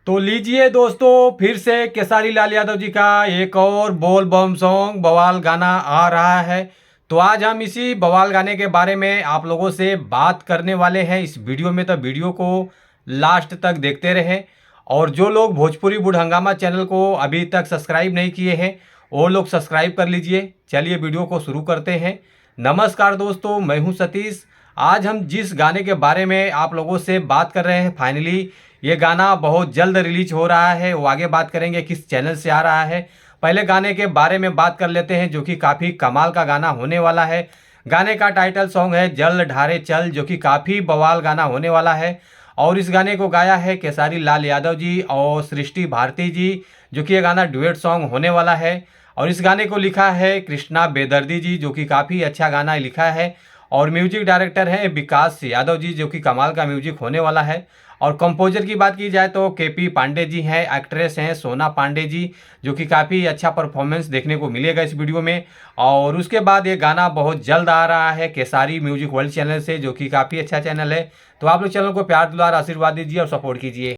तो लीजिए दोस्तों, फिर से केसारी लाल यादव जी का एक और बोल बम सॉन्ग बवाल गाना आ रहा है। तो आज हम इसी बवाल गाने के बारे में आप लोगों से बात करने वाले हैं इस वीडियो में। तो वीडियो को लास्ट तक देखते रहें। और जो लोग भोजपुरी बुढ़ हंगामा चैनल को अभी तक सब्सक्राइब नहीं किए हैं वो लोग सब्सक्राइब कर लीजिए। चलिए वीडियो को शुरू करते हैं। नमस्कार दोस्तों, मैं हूं सतीश। आज हम जिस गाने के बारे में आप लोगों से बात कर रहे हैं, फाइनली ये गाना बहुत जल्द रिलीज हो रहा है। वो आगे बात करेंगे किस चैनल से आ रहा है। पहले गाने के बारे में बात कर लेते हैं, जो कि काफ़ी कमाल का गाना होने वाला है। गाने का टाइटल सॉन्ग है जल ढारे चल, जो कि काफ़ी बवाल गाना होने वाला है। और इस गाने को गाया है केसारी लाल यादव जी और सृष्टि भारती जी, जो कि ये गाना डुएट सॉन्ग होने वाला है। और इस गाने को लिखा है कृष्णा बेदर्दी जी, जो कि काफ़ी अच्छा गाना लिखा है। और म्यूजिक डायरेक्टर है विकास यादव जी, जो कि कमाल का म्यूजिक होने वाला है। और कंपोजर की बात की जाए तो केपी पांडे जी हैं। एक्ट्रेस हैं सोना पांडे जी, जो कि काफ़ी अच्छा परफॉर्मेंस देखने को मिलेगा इस वीडियो में। और उसके बाद ये गाना बहुत जल्द आ रहा है केसारी म्यूजिक वर्ल्ड चैनल से, जो कि काफ़ी अच्छा चैनल है। तो आप लोग चैनल को प्यार दुलार आशीर्वाद दीजिए और सपोर्ट कीजिए।